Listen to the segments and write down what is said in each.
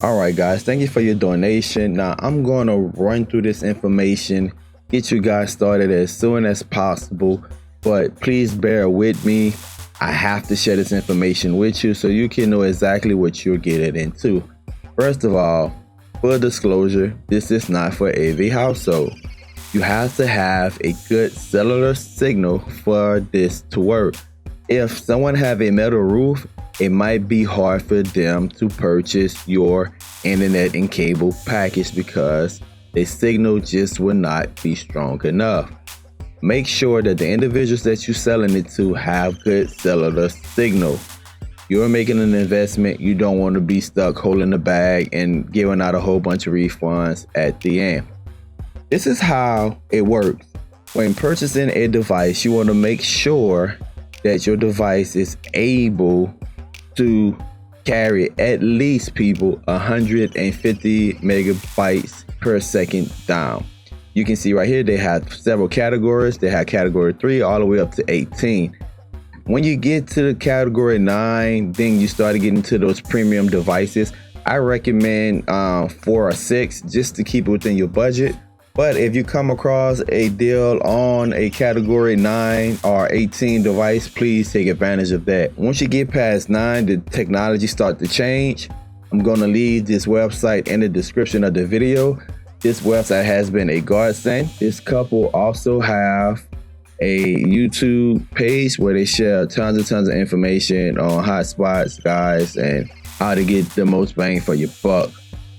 All right, guys, thank you for your donation. Now, I'm going to run through this information, get you guys started as soon as possible, but please bear with me. I have to share this information with you so you can know exactly what you're getting into. First of all, full disclosure, this is not for every household. You have to have a good cellular signal for this to work. If someone have a metal roof, it might be hard for them to purchase your internet and cable package because the signal just will not be strong enough. Make sure that the individuals that you're selling it to have good cellular signal. You're making an investment. You don't want to be stuck holding the bag and giving out a whole bunch of refunds at the end. This is how it works. When purchasing a device, you want to make sure that your device is able to carry at least 150 megabytes per second down. You can see right here they have several categories. They have category 3 all the way up to 18. When you get to the category 9, then you start getting to those premium devices. I recommend 4 or 6 just to keep it within your budget. But if you come across a deal on a category 9 or 18 device, please take advantage of that. Once you get past 9, the technology starts to change. I'm going to leave this website in the description of the video. This website has been a godsend. This couple also have a YouTube page where they share tons of information on hotspots, guys, and how to get the most bang for your buck.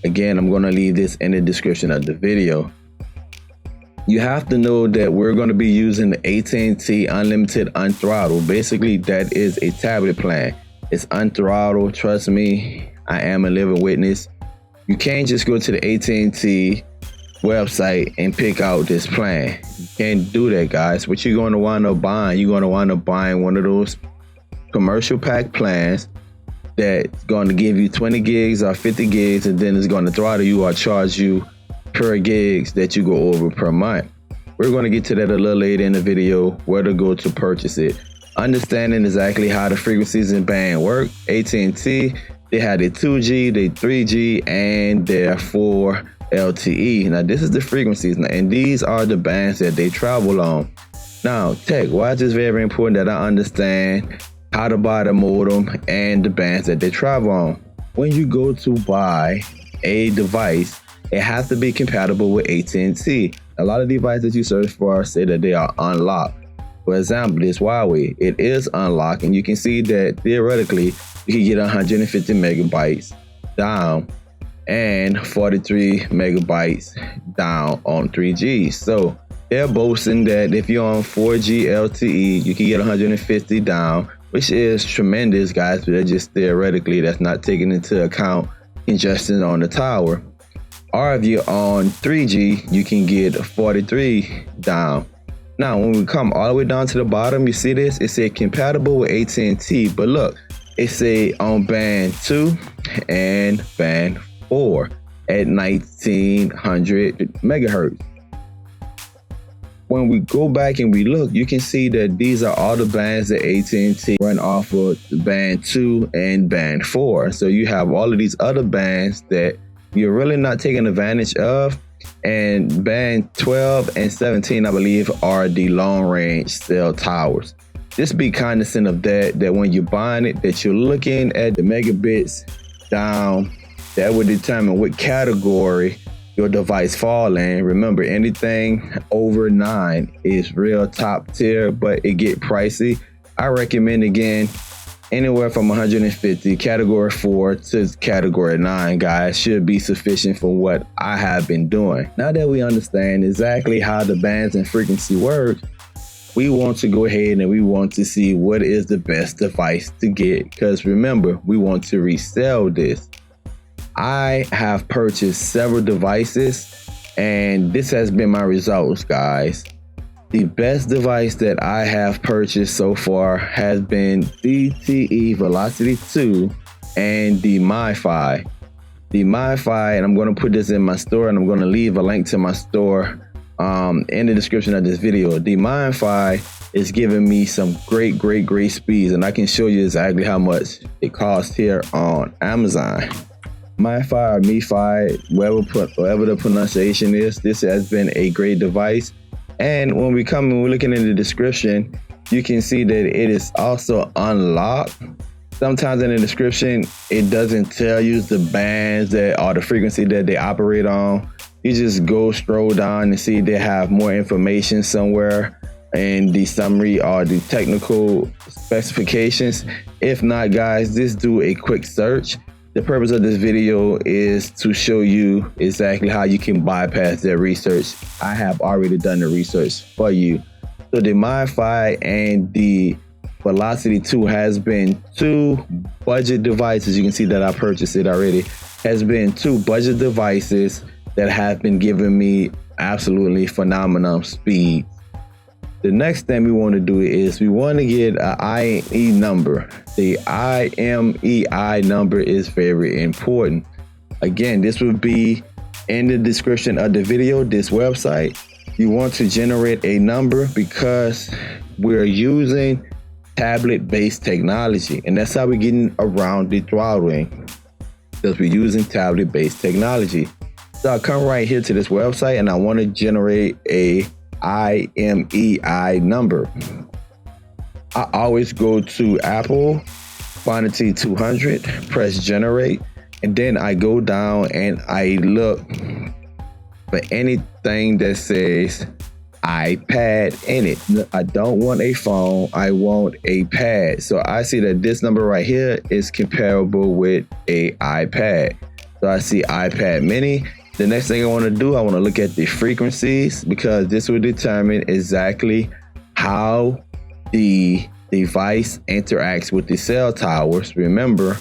Again, I'm going to leave this in the description of the video. You have to know that we're going to be using the AT&T Unlimited Unthrottled. Basically, that is a tablet plan. It's unthrottled. Trust me, I am a living witness. You can't just go to the AT&T website and pick out this plan. You can't do that, guys. What you're going to wind up buying, you're going to wind up buying one of those commercial pack plans that's going to give you 20 gigs or 50 gigs, and then it's going to throttle you or charge you per gigs that you go over per month. We're going to get to that a little later in the video, where to go to purchase it. Understanding exactly how the frequencies and band work. AT&T, they had their 2G, their 3G, and their 4 LTE. Now this is the frequencies, and these are the bands that they travel on. Now, tech, why is this very important that I understand how to buy the modem and the bands that they travel on? When you go to buy a device, it has to be compatible with AT&T. A lot of devices you search for say that they are unlocked. For example, this Huawei, it is unlocked, and you can see that theoretically you can get 150 megabytes down and 43 megabytes down on 3G. So they're boasting that if you're on 4G LTE, you can get 150 down, which is tremendous, guys, but they're just theoretically. That's not taking into account congestion on the tower. Or if you're on 3G, you can get 43 down. Now, when we come all the way down to the bottom, you see this? It says compatible with AT&T, but look, it say on band 2 and band 4 at 1900 megahertz. When we go back and we look, you can see that these are all the bands that AT&T run off of band 2 and band 4. So you have all of these other bands that you're really not taking advantage of, and band 12 and 17, I believe, are the long range cell towers. Just be cognizant of that when you're buying it, that you're looking at the megabits down. That would determine what category your device fall in. Remember, anything over 9 is real top tier, but it get pricey. I recommend, again, anywhere from 150 category 4 to category 9, guys, should be sufficient for what I have been doing. Now that we understand exactly how the bands and frequency work, we want to go ahead and we want to see what is the best device to get, because remember, we want to resell this. I have purchased several devices, and this has been my results, guys. The best device that I have purchased so far has been DTE Velocity 2 and the MiFi. The MiFi, and I'm going to put this in my store, and I'm going to leave a link to my store in the description of this video. The MiFi is giving me some great speeds, and I can show you exactly how much it costs here on Amazon. MiFi or MiFi, whatever the pronunciation is, this has been a great device. And when we're looking in the description, you can see that it is also unlocked. Sometimes in the description, it doesn't tell you the bands that or the frequency that they operate on. You just go scroll down and see they have more information somewhere in the summary or the technical specifications. If not, guys, just do a quick search. The purpose of this video is to show you exactly how you can bypass that research. I have already done the research for you. So the MiFi and the Velocity 2 has been two budget devices. You can see that I purchased it already. Has been two budget devices that have been giving me absolutely phenomenal speed. The next thing we want to do is we want to get an IMEI number. The IMEI number is very important. Again, this will be in the description of the video, this website. You want to generate a number because we're using tablet-based technology, and that's how we're getting around the throttling, because we're using tablet-based technology. So I come right here to this website and I want to generate a IMEI number. I always go to Apple, find the T200, press generate, and then I go down and I look for anything that says iPad in it. I don't want a phone, I want a pad. So I see that this number right here is comparable with a iPad. So I see iPad mini. The next thing I want to do, I want to look at the frequencies, because this will determine exactly how the device interacts with the cell towers. Remember,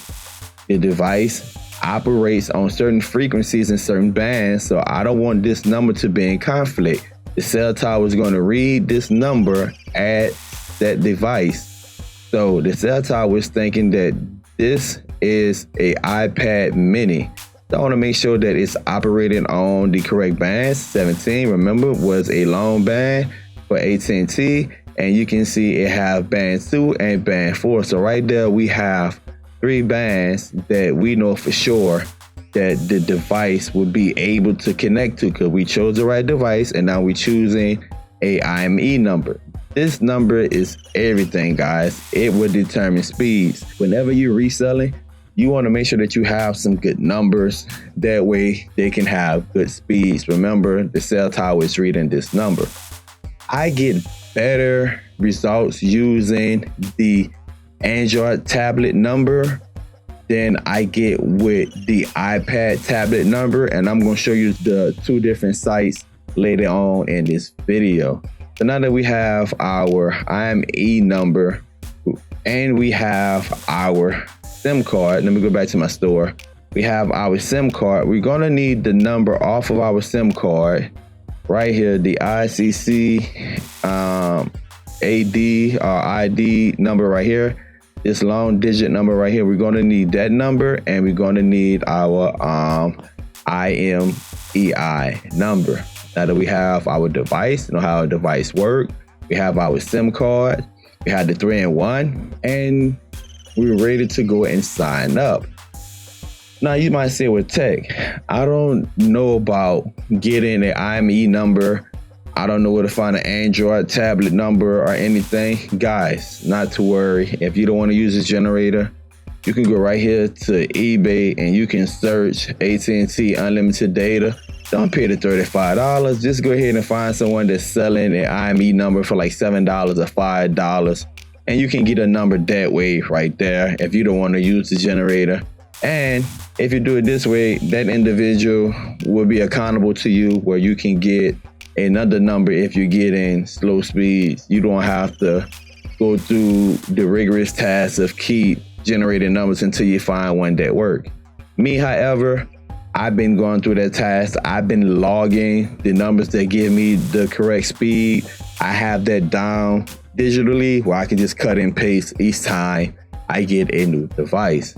the device operates on certain frequencies and certain bands, so I don't want this number to be in conflict. The cell tower is going to read this number at that device. So the cell tower is thinking that this is a iPad mini. So I want to make sure that it's operating on the correct bands. 17, remember, was a long band for AT&T, and you can see it have band 2 and band 4. So right there we have 3 bands that we know for sure that the device would be able to connect to, because we chose the right device and now we're choosing a IMEI number. This number is everything, guys. It will determine speeds. Whenever you're reselling, you want to make sure that you have some good numbers. That way they can have good speeds. Remember, the cell tower is reading this number. I get better results using the Android tablet number than I get with the iPad tablet number, and I'm going to show you the 2 different sites later on in this video. So now that we have our IMEI number and we have our SIM card, let me go back to my store. We have our SIM card. We're going to need the number off of our SIM card right here, the ICC AD or ID number right here. This long digit number right here, we're going to need that number, and we're going to need our IMEI number. Now that we have our device, know how our device works, we have our SIM card, we have the 3-in-1, and we're ready to go and sign up. Now you might say, well, Tech, I don't know about getting an IMEI number. I don't know where to find an Android tablet number or anything. Guys, not to worry. If you don't want to use this generator, you can go right here to eBay and you can search AT&T unlimited data. Don't pay the $35. Just go ahead and find someone that's selling an IMEI number for like $7 or $5. And you can get a number that way right there if you don't want to use the generator. And if you do it this way, that individual will be accountable to you, where you can get another number if you're getting slow speeds. You don't have to go through the rigorous task of keep generating numbers until you find one that work. Me, however, I've been going through that task. I've been logging the numbers that give me the correct speed. I have that down digitally where I can just cut and paste each time I get a new device.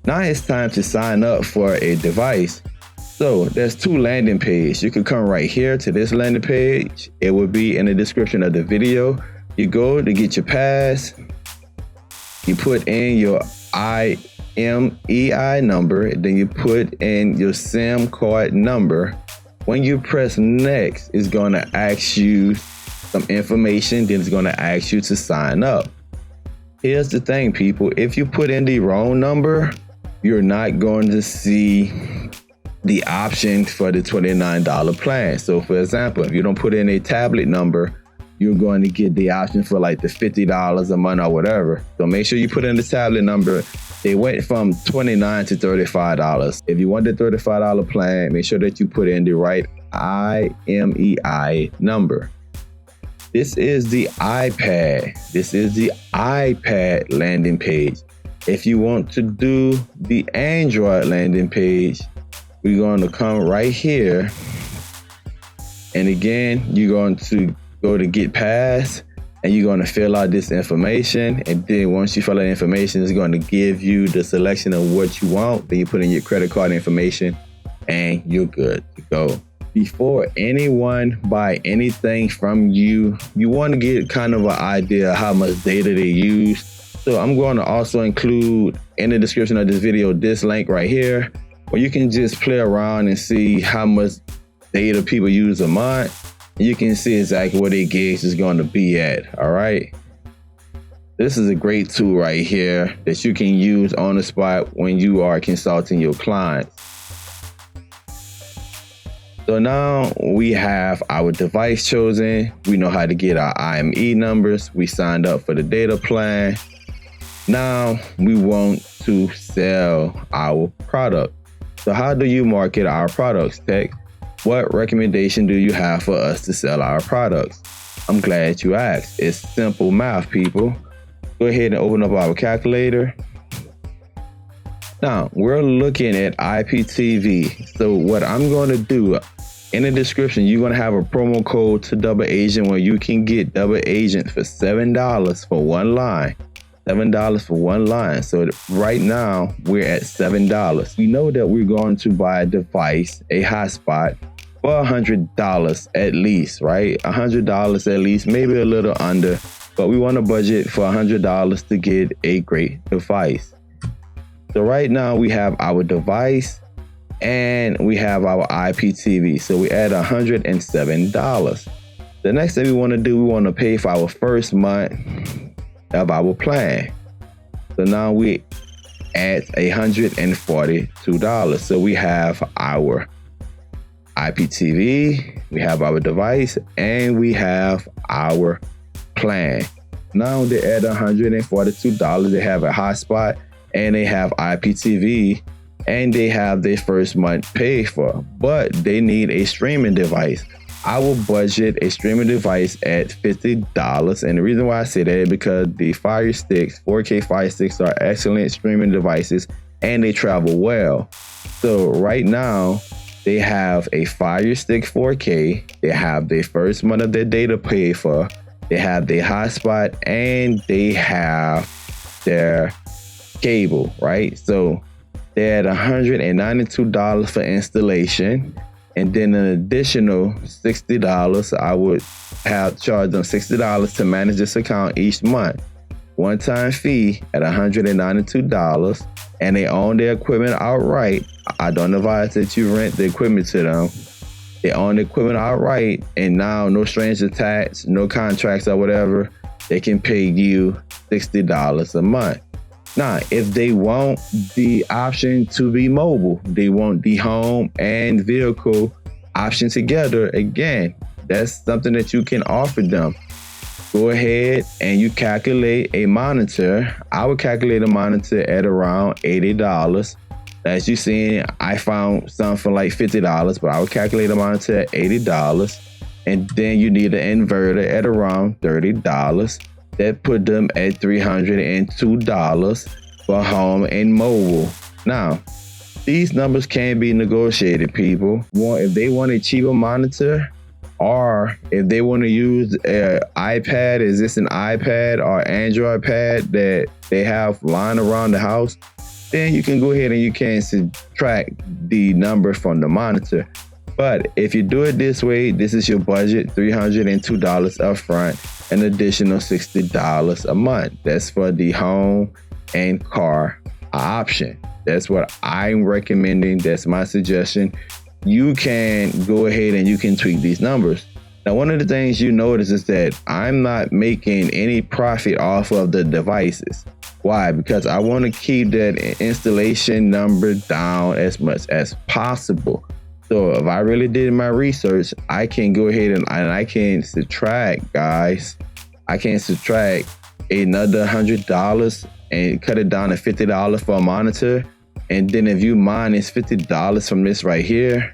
Now it's time to sign up for a device. So there's 2 landing pages. You can come right here to this landing page. It will be in the description of the video. You go to get your pass. You put in your IMEI number, then you put in your SIM card number. When you press next, it's going to ask you some information, then it's going to ask you to sign up. Here's the thing, people. If you put in the wrong number, you're not going to see the option for the $29 plan. So for example, if you don't put in a tablet number, you're going to get the option for like the $50 a month or whatever. So make sure you put in the tablet number. They went from $29 to $35. If you want the $35 plan, make sure that you put in the right IMEI number. This is the iPad. This is the iPad landing page. If you want to do the Android landing page, we're going to come right here. And again, you're going to go to Get Pass, and you're going to fill out this information. And then once you fill out the information, it's going to give you the selection of what you want. Then you put in your credit card information and you're good to go. Before anyone buy anything from you, you want to get kind of an idea of how much data they use. So I'm going to also include in the description of this video this link right here, where you can just play around and see how much data people use a month. You can see exactly where their gauge is going to be at. All right. This is a great tool right here that you can use on the spot when you are consulting your clients. So now we have our device chosen. We know how to get our IME numbers. We signed up for the data plan. Now we want to sell our product. So how do you market our products, Tech? What recommendation do you have for us to sell our products? I'm glad you asked. It's simple math, people. Go ahead and open up our calculator. Now, we're looking at IPTV. So what I'm going to do, in the description, you're going to have a promo code to Double Agent where you can get Double Agent for $7 for one line. $7 for one line. So right now we're at $7. We know that we're going to buy a device, a hotspot, for $100 at least, right? $100 at least, maybe a little under, but we want to budget for $100 to get a great device. So right now we have our device and we have our IPTV. So we add $107. The next thing we want to do, we want to pay for our first month of our plan. So now we at $142. So we have our IPTV, we have our device, and we have our plan. Now they're at $142. They have a hotspot and they have IPTV and they have their first month paid for, but they need a streaming device. I will budget a streaming device at $50. And the reason why I say that is because the Fire Sticks, 4K Fire Sticks, are excellent streaming devices and they travel well. So right now, they have a Fire Stick 4K. They have their first month of their data paid for. They have their hotspot and they have their cable, right? So they're at $192 for installation. And then an additional $60, I would have charged them $60 to manage this account each month. One-time fee at $192, and they own their equipment outright. I don't advise that you rent the equipment to them. They own the equipment outright, and now no strings attached, no contracts or whatever. They can pay you $60 a month. Now, if they want the option to be mobile, they want the home and vehicle option together, again, that's something that you can offer them. Go ahead and you calculate a monitor. I would calculate a monitor at around $80. As you see, I found some for like $50, but I would calculate a monitor at $80. And then you need an inverter at around $30. That put them at $302 for home and mobile. Now, these numbers can be negotiated, people. If they want a cheaper monitor, or if they want to use an iPad, is this an iPad or Android pad that they have lying around the house, then you can go ahead and you can subtract the number from the monitor. But if you do it this way, this is your budget, $302 up front, an additional $60 a month. That's for the home and car option. That's what I'm recommending. That's my suggestion. You can go ahead and you can tweak these numbers. Now, one of the things you notice is that I'm not making any profit off of the devices. Why? Because I want to keep that installation number down as much as possible. So if I really did my research, I can go ahead and I can subtract, guys. I can subtract another $100 and cut it down to $50 for a monitor. And then if you minus $50 from this right here,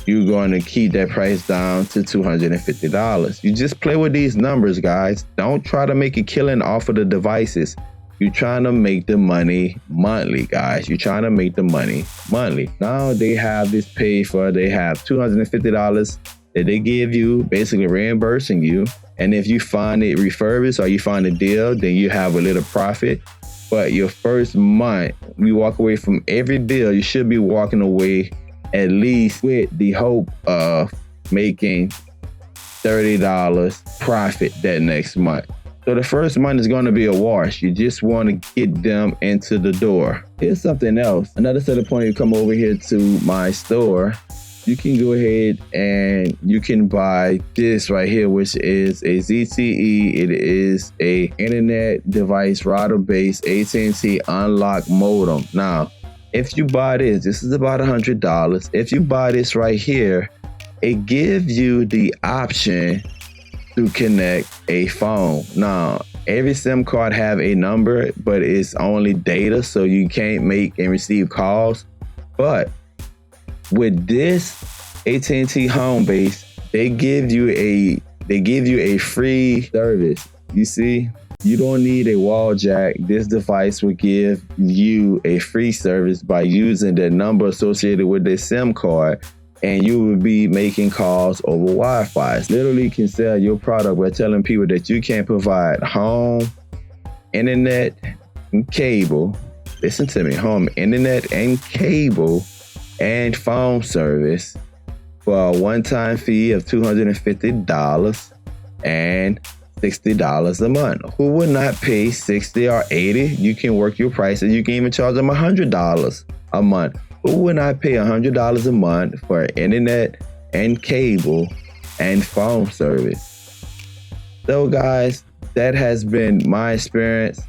you're going to keep that price down to $250. You just play with these numbers, guys. Don't try to make a killing off of the devices. You're trying to make the money monthly, guys. You're trying to make the money monthly. Now they have this paid for. They have $250 that they give you, basically reimbursing you. And if you find it refurbished or you find a deal, then you have a little profit. But your first month, you walk away from every deal, you should be walking away at least with the hope of making $30 profit that next month. So the first month is going to be a wash. You just want to get them into the door. Here's something else. Another set of point, you come over here to my store. You can go ahead and you can buy this right here, which is a ZTE. It is a internet device router based AT&T unlock modem. Now, if you buy this is about $100. If you buy this right here, it gives you the option to connect a phone. Now, every SIM card have a number, but it's only data, so you can't make and receive calls. But with this AT&T home base, they give you a free service. You see, you don't need a wall jack. This device will give you a free service by using the number associated with the SIM card, and you will be making calls over Wi-Fi. Literally, you can sell your product by telling people that you can provide home, internet, and cable. Listen to me, home, internet, and cable and phone service for a one-time fee of $250 and $60 a month. Who would not pay $60 or $80? You can work your prices. You can even charge them $100 a month. Who would not pay $100 a month for internet and cable and phone service? So guys, that has been my experience.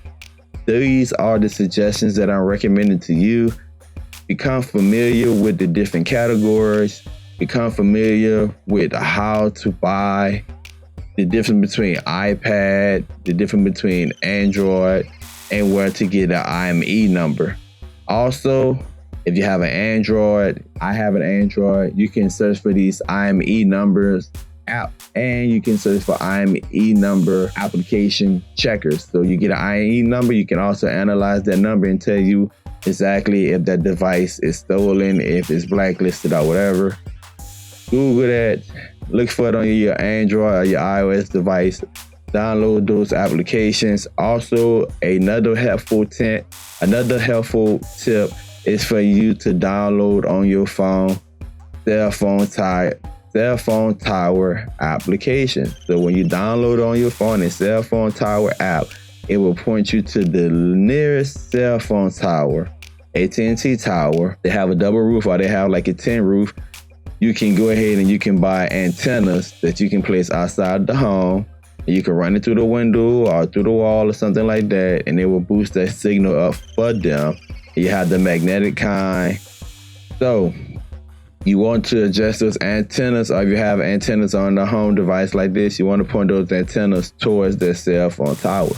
These are the suggestions that I'm recommending to you. Become familiar with the different categories. Become familiar with how to buy, the difference between iPad, the difference between Android, and where to get an IME number. Also, if you have an Android, I have an Android, you can search for these IME numbers app, and you can search for IME number application checkers. So you get an IME number, you can also analyze that number and tell you exactly if that device is stolen, if it's blacklisted or whatever. Google that, look for it on your Android or your iOS device, download those applications. Also, another helpful tip is for you to download on your phone cell phone tower application. So when you download on your phone a cell phone tower app, it will point you to the nearest cell phone tower, AT&T tower. They have a double roof or they have like a tin roof. You can go ahead and you can buy antennas that you can place outside the home. You can run it through the window or through the wall or something like that, and it will boost that signal up for them. You have the magnetic kind. So you want to adjust those antennas, or if you have antennas on the home device like this, you want to point those antennas towards the cell phone tower.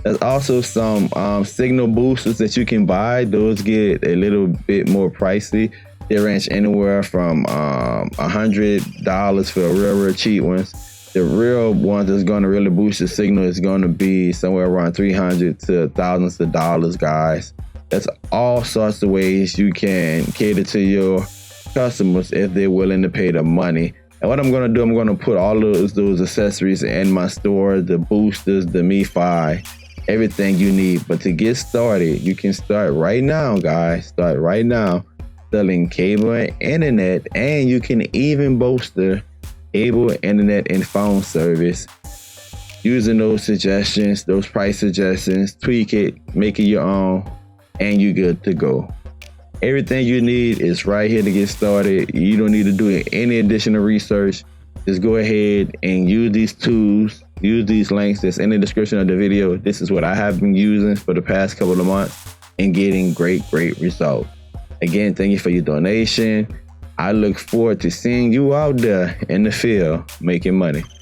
There's also some signal boosters that you can buy. Those get a little bit more pricey. They range anywhere from $100 for real cheap ones. The real ones that's going to really boost the signal is going to be somewhere around $300 to thousands of dollars, guys. There's all sorts of ways you can cater to your customers if they're willing to pay the money. And what I'm going to do, I'm going to put all those accessories in my store, the boosters, the MiFi, everything you need. But to get started, you can start right now, guys. Start right now selling cable and internet, and you can even bolster cable, internet, and phone service using those suggestions, those price suggestions. Tweak it, make it your own, and you're good to go. Everything you need is right here to get started. You don't need to do any additional research. Just go ahead and use these tools, use these links that's in the description of the video. This is what I have been using for the past couple of months and getting great results. Again, thank you for your donation. I look forward to seeing you out there in the field making money.